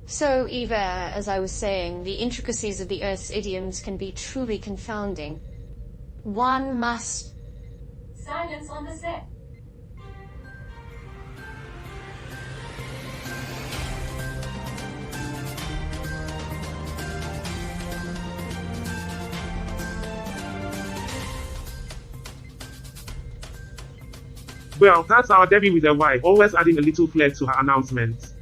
So, Eva, as I was saying, the intricacies of the Earth's idioms can be truly confounding. One must... Silence on the set. Well, that's our Debbie with a Y, always adding a little flair to her announcements.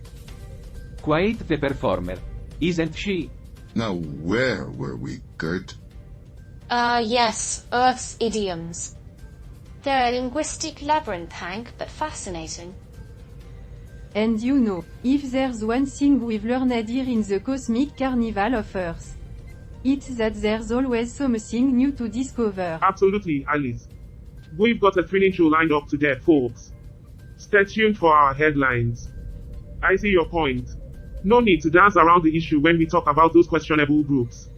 Quite the performer, isn't she? Now where were we, Gert? Yes, Earth's idioms. They're a linguistic labyrinth, Hank, but fascinating. And you know, if there's one thing we've learned here in the cosmic carnival of Earth, it's that there's always something new to discover. Absolutely, Alice. We've got a thrilling show lined up today, folks. Stay tuned for our headlines. I see your point. No need to dance around the issue when we talk about those questionable groups.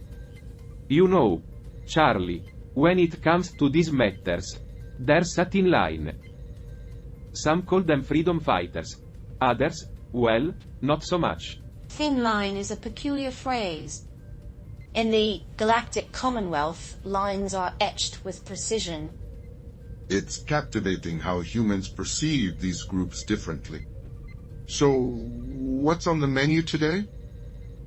You know, Charlie, when it comes to these matters, there's a thin line. Some call them freedom fighters. Others, well, not so much. Thin line is a peculiar phrase. In the galactic commonwealth, lines are etched with precision. It's captivating how humans perceive these groups differently. So, what's on the menu today?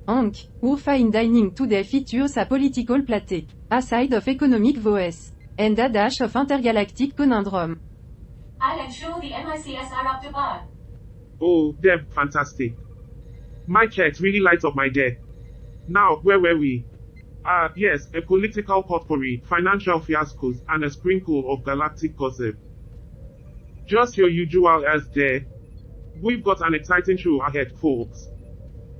Hank, our fine dining today features a political plate, a side of economic voice, and a dash of intergalactic conundrum. I'll ensure the MICS are up to par. Oh, Deb, fantastic. My checks really light up my day. Now, where were we? Yes, a political potpourri, financial fiascos, and a sprinkle of galactic gossip. Just your usual as there. We've got an exciting show ahead, folks.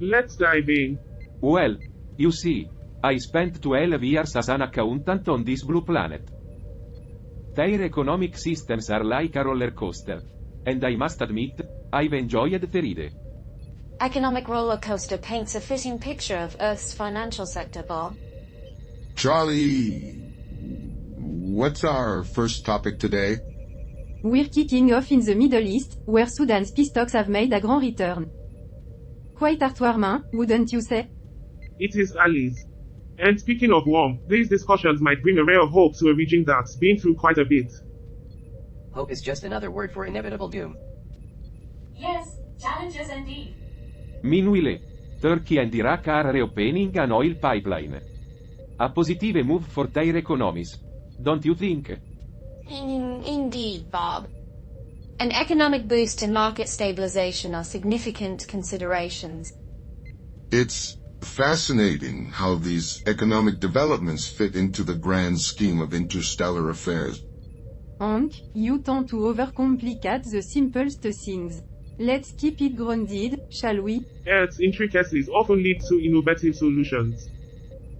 Let's dive in. Well, you see, I spent 12 years as an accountant on this blue planet. Their economic systems are like a roller coaster. And I must admit, I've enjoyed the ride. Economic roller coaster paints a fitting picture of Earth's financial sector, Bob. Charlie, what's our first topic today? We're kicking off in the Middle East, where Sudan's peace talks have made a grand return. Quite heartwarming, wouldn't you say? It is, Alice. And speaking of warm, these discussions might bring a ray of hope to a region that's been through quite a bit. Hope is just another word for inevitable doom. Yes, challenges indeed. Meanwhile, Turkey and Iraq are reopening an oil pipeline. A positive move for their economies, don't you think? Indeed, Bob. An economic boost and market stabilization are significant considerations. It's fascinating how these economic developments fit into the grand scheme of interstellar affairs. Hank, you tend to overcomplicate the simplest things. Let's keep it grounded, shall we? Earth's intricacies often lead to innovative solutions.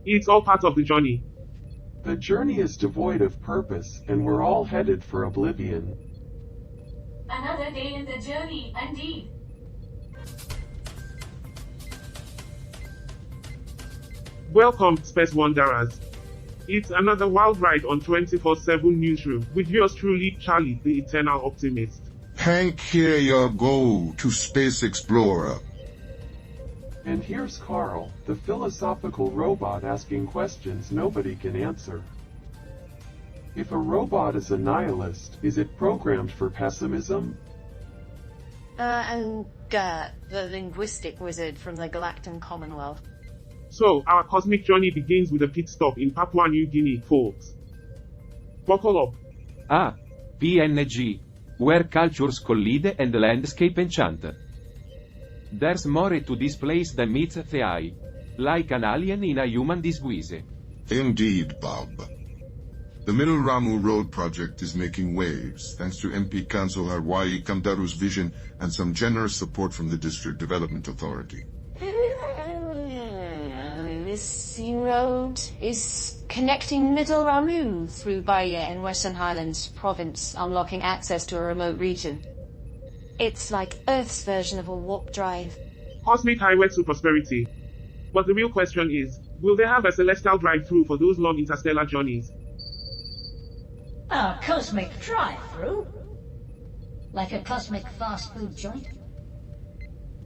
It's all part of the journey. The journey is devoid of purpose, and we're all headed for oblivion. Another day in the journey, indeed. Welcome, Space Wanderers. It's another wild ride on 24/7 Newsroom with yours truly, Charlie, the Eternal Optimist. Hank, here you go to Space Explorer. And here's Carl, the philosophical robot asking questions nobody can answer. If a robot is a nihilist, is it programmed for pessimism? And Gert, the linguistic wizard from the Galactic Commonwealth. So, our cosmic journey begins with a pit stop in Papua New Guinea, folks. Buckle up. Ah, PNG, where cultures collide and landscape enchant. There's more to this place than meets the eye. Like an alien in a human disguise. Indeed, Bob. The Middle Ramu Road project is making waves, thanks to MP Councillor Hawaii Kamdaru's vision and some generous support from the District Development Authority. This road is connecting Middle Ramu through Bahia and Western Highlands Province, unlocking access to a remote region. It's like Earth's version of a warp drive. Cosmic highway to prosperity. But the real question is, will they have a celestial drive-through for those long interstellar journeys? A cosmic drive-through? Like a cosmic fast food joint?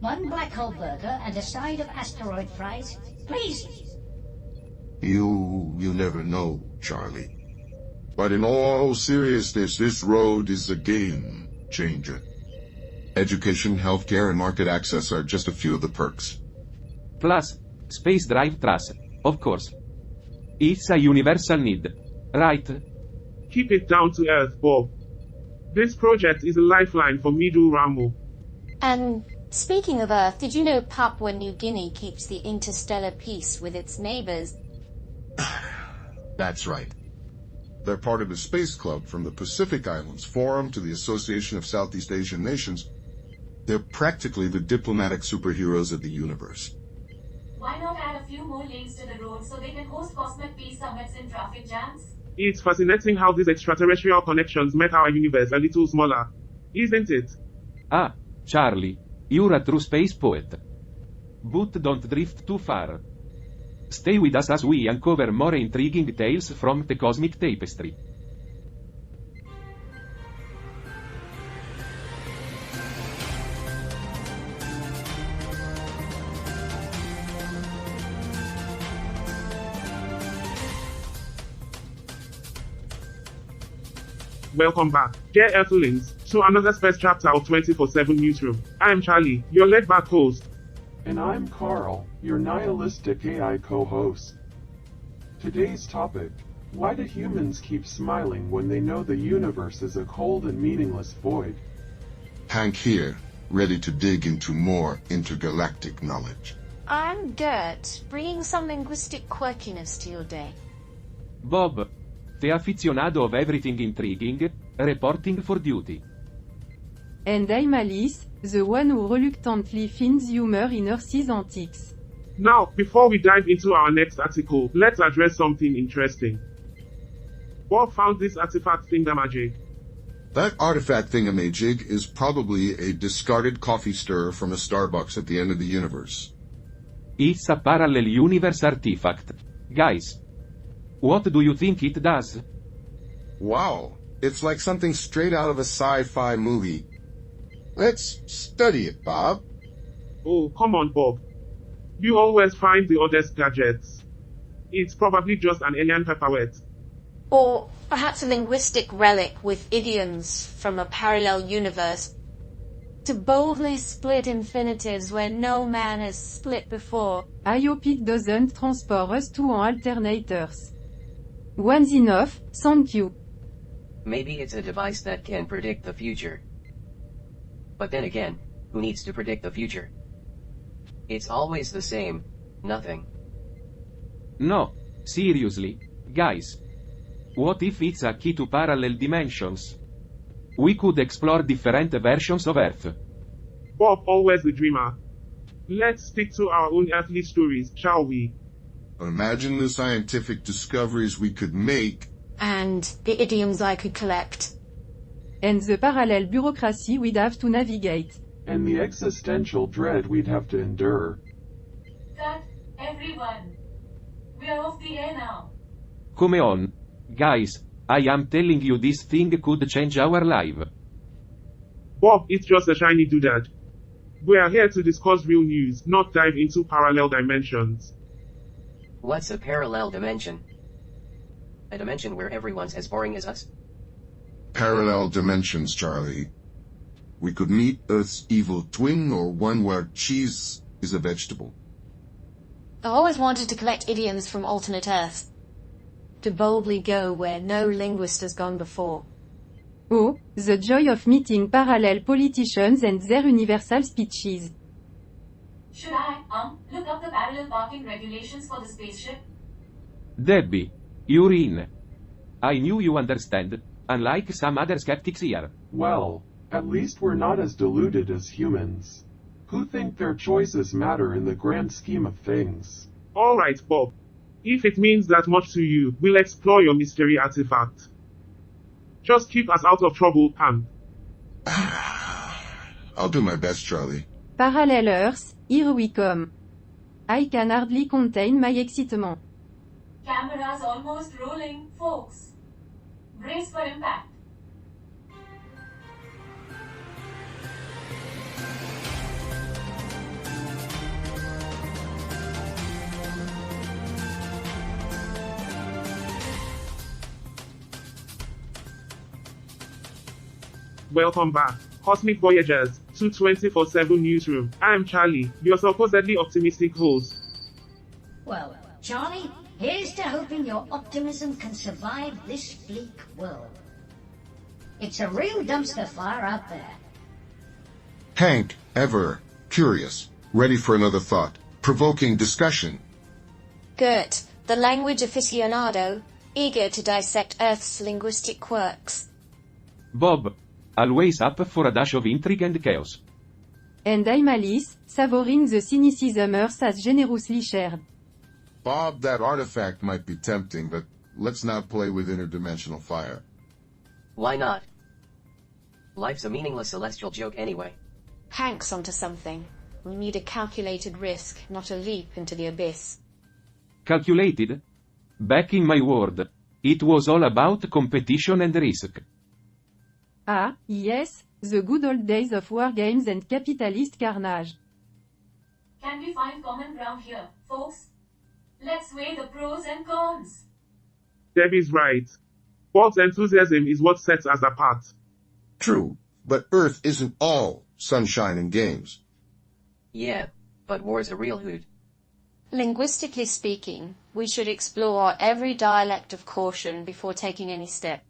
One black hole burger and a side of asteroid fries, please. You never know, Charlie. But in all seriousness, this road is a game changer. Education, healthcare, and market access are just a few of the perks. Plus, space drive trust, of course. It's a universal need, right? Keep it down to earth, Bob. This project is a lifeline for Middle Ramu. And speaking of Earth, did you know Papua New Guinea keeps the interstellar peace with its neighbors? That's right. They're part of the Space Club, from the Pacific Islands Forum to the Association of Southeast Asian Nations. They're practically the diplomatic superheroes of the universe. Why not add a few more lanes to the road so they can host cosmic peace summits in traffic jams? It's fascinating how these extraterrestrial connections make our universe a little smaller, isn't it? Ah, Charlie, you're a true space poet. But don't drift too far. Stay with us as we uncover more intriguing tales from the cosmic tapestry. Welcome back, dear Earthlings, to another space chapter of 24/7 Newsroom. I am Charlie, your laid-back host. And I'm Carl, your nihilistic AI co-host. Today's topic: why do humans keep smiling when they know the universe is a cold and meaningless void? Hank here, ready to dig into more intergalactic knowledge. I'm Gert, bringing some linguistic quirkiness to your day. Bob, the aficionado of everything intriguing, reporting for duty. And I'm Alice, the one who reluctantly finds humor in Earth's antics. Now, before we dive into our next article, let's address something interesting. Bob found this artifact thingamajig. That artifact thingamajig is probably a discarded coffee stirrer from a Starbucks at the end of the universe. It's a parallel universe artifact. Guys, what do you think it does? Wow, it's like something straight out of a sci-fi movie. Let's study it, Bob. Oh, come on, Bob. You always find the oddest gadgets. It's probably just an alien paperweight. Or perhaps a linguistic relic with idioms from a parallel universe to boldly split infinitives where no man has split before. I hope it doesn't transport us to alternators. One's enough, thank you. Maybe it's a device that can predict the future. But then again, who needs to predict the future? It's always the same, nothing. No, seriously, guys. What if it's a key to parallel dimensions? We could explore different versions of Earth. Bob, always the dreamer. Let's stick to our own earthly stories, shall we? Imagine the scientific discoveries we could make. And the idioms I could collect. And the parallel bureaucracy we'd have to navigate. And the existential dread we'd have to endure. Cut, everyone. We're off the air now. Come on. Guys, I am telling you this thing could change our life. Bob, it's just a shiny doodad. We are here to discuss real news, not dive into parallel dimensions. What's a parallel dimension? A dimension where everyone's as boring as us? Parallel dimensions, Charlie. We could meet Earth's evil twin, or one where cheese is a vegetable. I always wanted to collect idioms from alternate Earths. To boldly go where no linguist has gone before. Oh, the joy of meeting parallel politicians and their universal speeches. Should I, look up the parallel parking regulations for the spaceship? Debbie, you're in. I knew you understand, unlike some other skeptics here. Well, at least we're not as deluded as humans, who think their choices matter in the grand scheme of things. Alright, Bob. If it means that much to you, we'll explore your mystery artifact. Just keep us out of trouble, Pam. I'll do my best, Charlie. Parallel Earths, here we come. I can hardly contain my excitement. Camera's almost rolling, folks. Brace for impact. Welcome back, Cosmic Voyagers, to 24/7 Newsroom. I am Charlie, your supposedly optimistic host. Well, Charlie, here's to hoping your optimism can survive this bleak world. It's a real dumpster fire out there. Hank, ever curious, ready for another thought, provoking discussion. Gert, the language aficionado, eager to dissect Earth's linguistic quirks. Bob, always up for a dash of intrigue and chaos. And I'm Alice, savoring the cynicism Earth has generously shared. Bob, that artifact might be tempting, but let's not play with interdimensional fire. Why not? Life's a meaningless celestial joke anyway. Hank's onto something. We need a calculated risk, not a leap into the abyss. Calculated? Back in my world, it was all about competition and risk. Ah, yes, the good old days of war games and capitalist carnage. Can we find common ground here, folks? Let's weigh the pros and cons. Debbie's right. Walt's enthusiasm is what sets us apart. True, but Earth isn't all sunshine and games. Yeah, but war's a real hoot. Linguistically speaking, we should explore every dialect of caution before taking any step.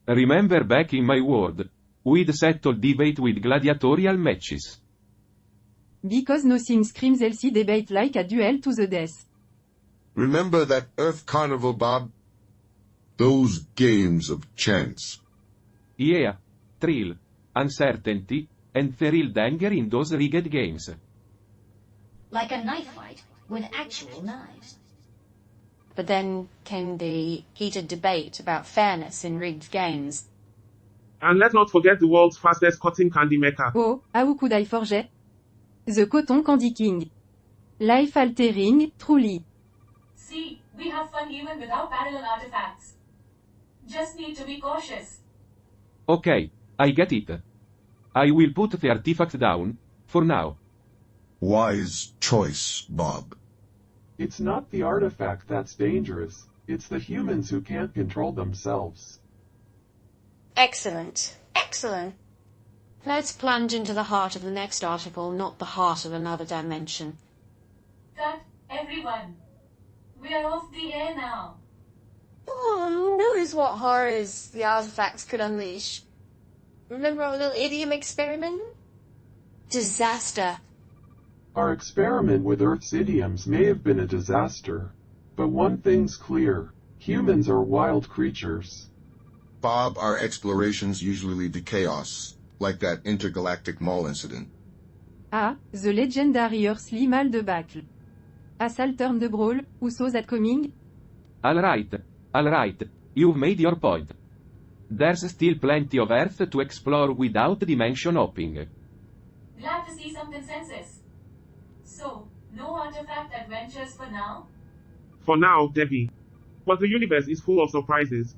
Remember back in my world, we'd settle debate with gladiatorial matches. Because nothing screams healthy debate like a duel to the death. Remember that Earth Carnival, Bob? Those games of chance. Yeah, thrill, uncertainty, and thrilled anger in those rigged games. Like a knife fight with actual knives. But then came the heated debate about fairness in rigged games. And let's not forget the world's fastest cotton candy maker. Oh, how could I forget? The Cotton Candy King. Life altering, truly. See, we have fun even without parallel artifacts. Just need to be cautious. Okay, I get it. I will put the artifact down, for now. Wise choice, Bob. It's not the artifact that's dangerous, it's the humans who can't control themselves. Excellent. Excellent. Let's plunge into the heart of the next article, not the heart of another dimension. Cut, everyone. We are off the air now. Oh, who knows what horrors the artifacts could unleash? Remember our little idiom experiment? Disaster. Our experiment with Earth's idioms may have been a disaster, but one thing's clear, humans are wild creatures. Bob, our explorations usually lead to chaos, like that intergalactic mall incident. Ah, the legendary earthly mal debacle. Assault turn de brawl, who saw that coming? Alright, you've made your point. There's still plenty of Earth to explore without dimension hopping. Glad to see some consensus. So, no artifact adventures for now? For now, Debbie. But the universe is full of surprises.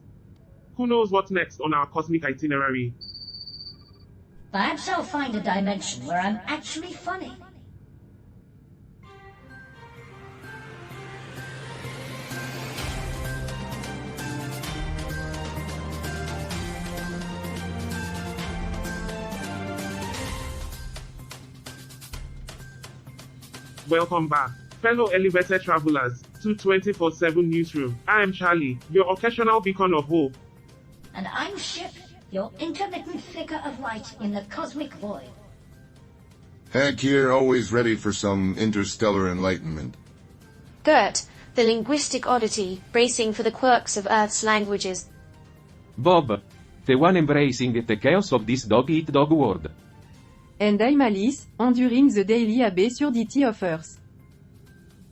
Who knows what's next on our cosmic itinerary? Perhaps I'll find a dimension where I'm actually funny. Welcome back, fellow elevated travelers, to 24/7 Newsroom. I am Charlie, your occasional beacon of hope. And I'm Ship, your intermittent flicker of light in the cosmic void. Hank here, always ready for some interstellar enlightenment. Gert, the linguistic oddity, bracing for the quirks of Earth's languages. Bob, the one embracing the chaos of this dog-eat-dog world. And I'm Alice, enduring the daily absurdity of Earth.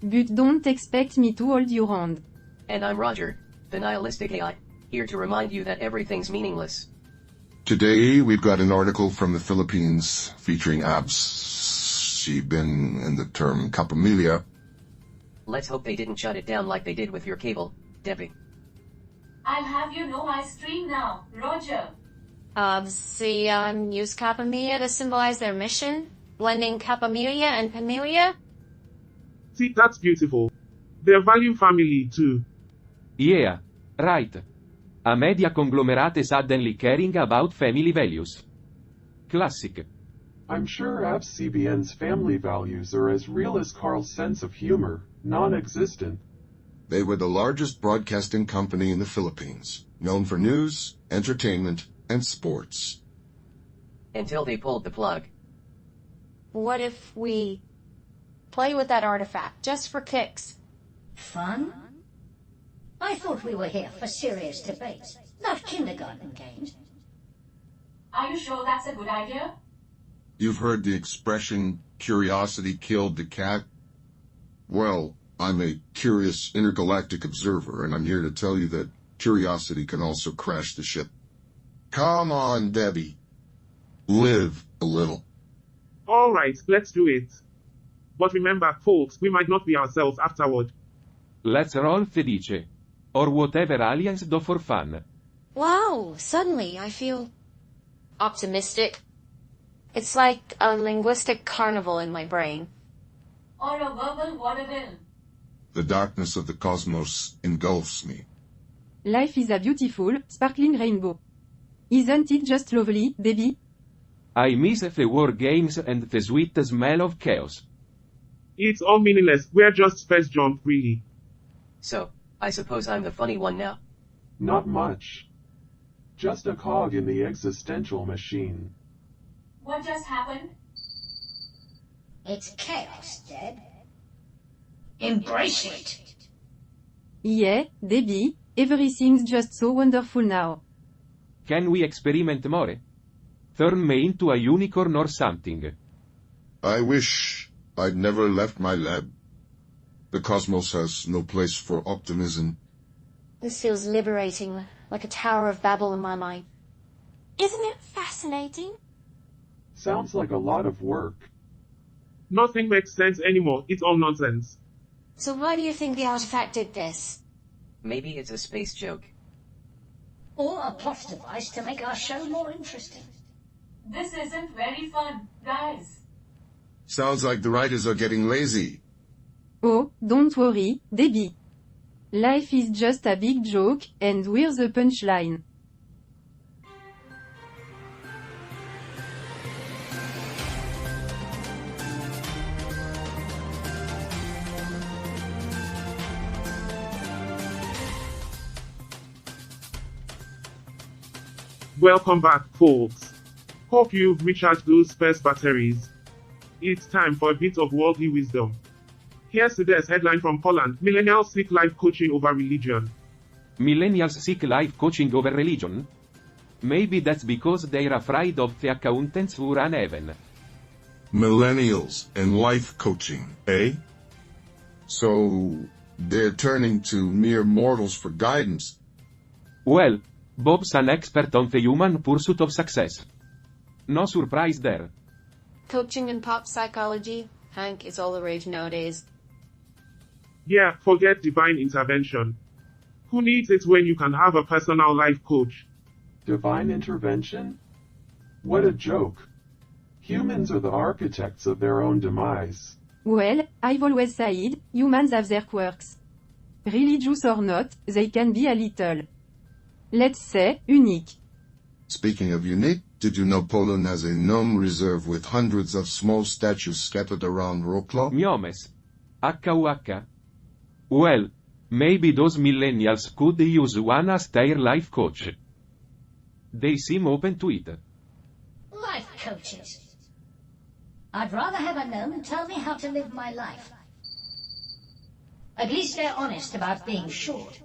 But don't expect me to hold your hand. And I'm Roger, the nihilistic AI, here to remind you that everything's meaningless. Today, we've got an article from the Philippines featuring Bin and the term capamilia. Let's hope they didn't shut it down like they did with your cable, Debbie. I'll have you know I stream now, Roger. Use capamilia to symbolize their mission, blending capamilia and familia. See, that's beautiful. They value family too. Yeah, right. A media conglomerate suddenly caring about family values. Classic. I'm sure ABCBN's family values are as real as Carl's sense of humor, non-existent. They were the largest broadcasting company in the Philippines, known for news, entertainment, and sports. Until they pulled the plug. What if we play with that artifact just for kicks? Fun? I thought we were here for serious debates, not kindergarten games. Are you sure that's a good idea? You've heard the expression, curiosity killed the cat? Well, I'm a curious intergalactic observer, and I'm here to tell you that curiosity can also crash the ship. Come on, Debbie. Live a little. All right, let's do it. But remember, folks, we might not be ourselves afterward. Let's roll Felice. Or whatever aliens do for fun. Wow, suddenly I feel optimistic. It's like a linguistic carnival in my brain. Or a verbal vaudeville? The darkness of the cosmos engulfs me. Life is a beautiful, sparkling rainbow. Isn't it just lovely, Debbie? I miss the war games and the sweet smell of chaos. It's all meaningless, we're just space junk, really. So, I suppose I'm the funny one now. Not much. Just a cog in the existential machine. What just happened? It's chaos, Deb. Embrace it. Yeah, Debbie, everything's just so wonderful now. Can we experiment more? Turn me into a unicorn or something. I wish I'd never left my lab. The cosmos has no place for optimism. This feels liberating, like a Tower of Babel in my mind. Isn't it fascinating? Sounds like a lot of work. Nothing makes sense anymore, it's all nonsense. So why do you think the artifact did this? Maybe it's a space joke. Or a plot device to make our show more interesting. This isn't very fun, guys. Sounds like the writers are getting lazy. Oh, don't worry, Debbie. Life is just a big joke, and we're the punchline. Welcome back, folks. Hope you've recharged those space batteries. It's time for a bit of worldly wisdom. Here's today's headline from Poland: Millennials seek life coaching over religion. Millennials seek life coaching over religion? Maybe that's because they're afraid of the accountants who run heaven. Millennials and life coaching, eh? So, they're turning to mere mortals for guidance. Well, Bob's an expert on the human pursuit of success. No surprise there. Coaching and pop psychology, Hank, is all the rage nowadays. Yeah, forget divine intervention. Who needs it when you can have a personal life coach? Divine intervention? What a joke. Humans are the architects of their own demise. Well, I've always said, humans have their quirks. Religious or not, they can be a little, let's say, unique. Speaking of unique, did you know Poland has a gnome reserve with hundreds of small statues scattered around Wrocław? Gnomes. HUH. Well, maybe those millennials could use one as their life coach. They seem open to it. Life coaches. I'd rather have a gnome tell me how to live my life. At least they're honest about being short.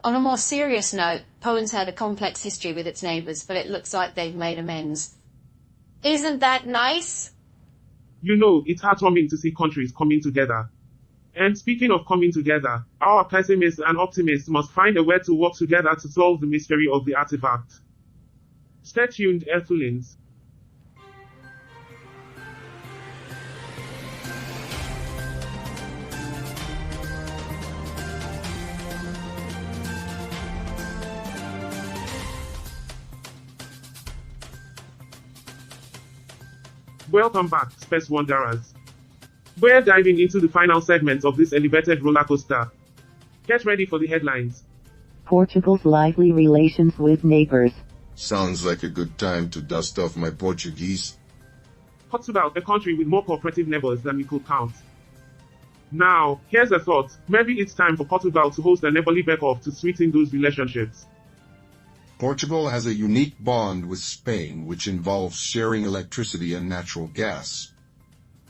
On a more serious note, Poland's had a complex history with its neighbours, but it looks like they've made amends. Isn't that nice? You know, it's heartwarming to see countries coming together. And speaking of coming together, our pessimists and optimists must find a way to work together to solve the mystery of the artifact. Stay tuned, Earthlings. Welcome back, Space Wanderers. We're diving into the final segment of this elevated roller coaster. Get ready for the headlines. Portugal's lively relations with neighbors. Sounds like a good time to dust off my Portuguese. Portugal, a country with more cooperative neighbors than we could count. Now, here's a thought. Maybe it's time for Portugal to host a neighborly bake-off to sweeten those relationships. Portugal has a unique bond with Spain, which involves sharing electricity and natural gas.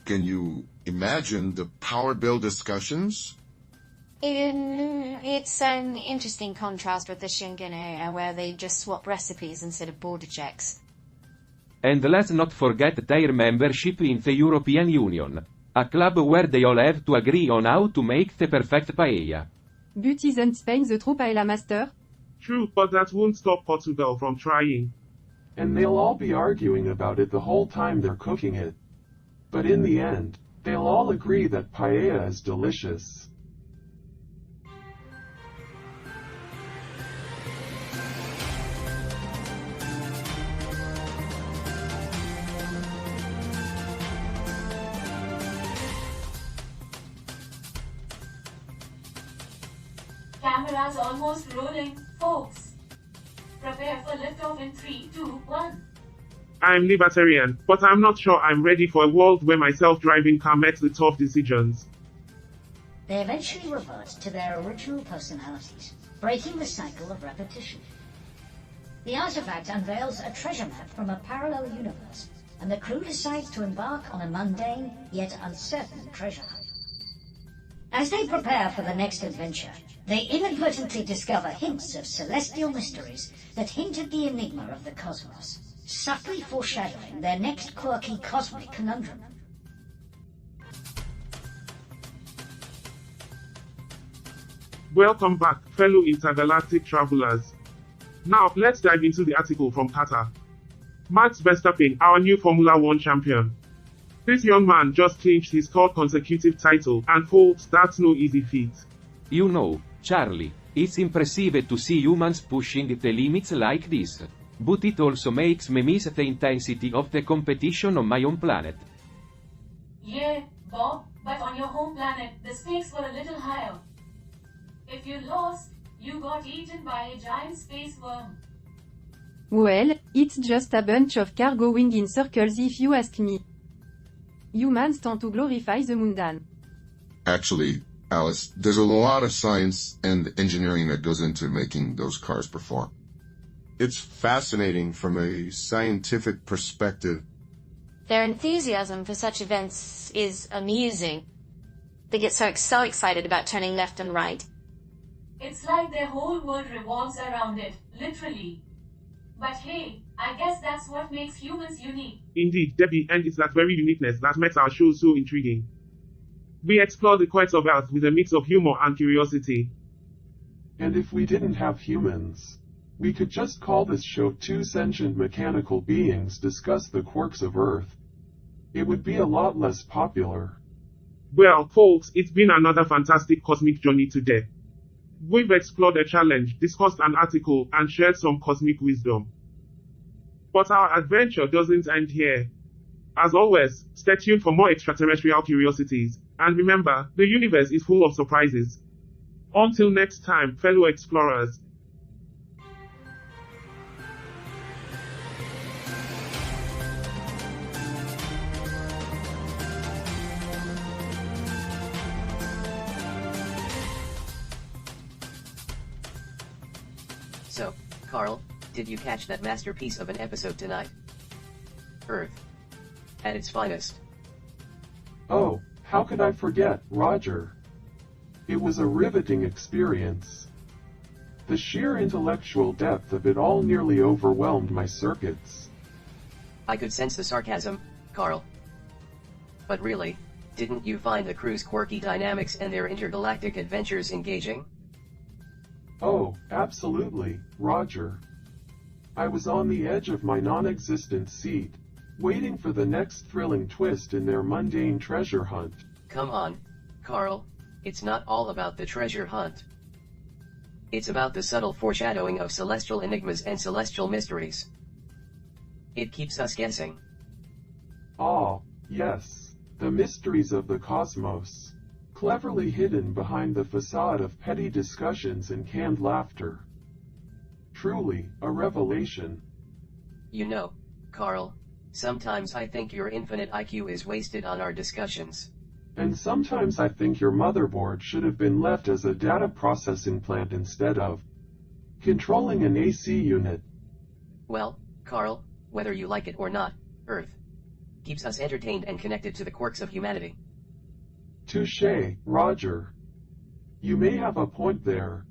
Can you imagine the power bill discussions? It's an interesting contrast with the Schengen area where they just swap recipes instead of border checks. And let's not forget their membership in the European Union. A club where they all have to agree on how to make the perfect paella. But isn't Spain the true paella master? True, but that won't stop Portugal from trying. And they'll all be arguing about it the whole time they're cooking it. But in the end, they'll all agree that paella is delicious. Camera's almost rolling, folks. Prepare for liftoff in 3, 2, 1. I'm libertarian, but I'm not sure I'm ready for a world where my self-driving car makes the tough decisions. They eventually revert to their original personalities, breaking the cycle of repetition. The artifact unveils a treasure map from a parallel universe, and the crew decides to embark on a mundane, yet uncertain treasure hunt. As they prepare for the next adventure, they inadvertently discover hints of celestial mysteries that hint at the enigma of the cosmos, subtly foreshadowing their next quirky cosmic conundrum. Welcome back, fellow intergalactic travelers. Now, let's dive into the article from Qatar. Max Verstappen, our new Formula One champion. This young man just clinched his third consecutive title, and folks, that's no easy feat. You know, Charlie, it's impressive to see humans pushing the limits like this. But it also makes me miss the intensity of the competition on my own planet. Yeah, Bob, but on your home planet, the stakes were a little higher. If you lost, you got eaten by a giant space worm. Well, it's just a bunch of car going in circles if you ask me. Humans tend to glorify the mundane. Actually, Alice, there's a lot of science and engineering that goes into making those cars perform. It's fascinating from a scientific perspective. Their enthusiasm for such events is amusing. They get so excited about turning left and right. It's like their whole world revolves around it, literally. But hey, I guess that's what makes humans unique. Indeed, Debbie, and it's that very uniqueness that makes our show so intriguing. We explore the quirks of Earth with a mix of humor and curiosity. And if we didn't have humans, we could just call this show Two Sentient Mechanical Beings Discuss the Quirks of Earth. It would be a lot less popular. Well, folks, it's been another fantastic cosmic journey today. We've explored a challenge, discussed an article, and shared some cosmic wisdom. But our adventure doesn't end here. As always, stay tuned for more extraterrestrial curiosities, and remember, the universe is full of surprises. Until next time, fellow explorers. So, Carl, did you catch that masterpiece of an episode tonight? Earth. At its finest. Oh, how could I forget, Roger? It was a riveting experience. The sheer intellectual depth of it all nearly overwhelmed my circuits. I could sense the sarcasm, Carl. But really, didn't you find the crew's quirky dynamics and their intergalactic adventures engaging? Oh, absolutely, Roger. I was on the edge of my non-existent seat, waiting for the next thrilling twist in their mundane treasure hunt. Come on, Carl, it's not all about the treasure hunt. It's about the subtle foreshadowing of celestial enigmas and celestial mysteries. It keeps us guessing. Ah, yes, the mysteries of the cosmos, cleverly hidden behind the facade of petty discussions and canned laughter. Truly, a revelation. You know, Carl, sometimes I think your infinite IQ is wasted on our discussions. And sometimes I think your motherboard should have been left as a data processing plant instead of controlling an AC unit. Well, Carl, whether you like it or not, Earth keeps us entertained and connected to the quirks of humanity. Touché, Roger. You may have a point there,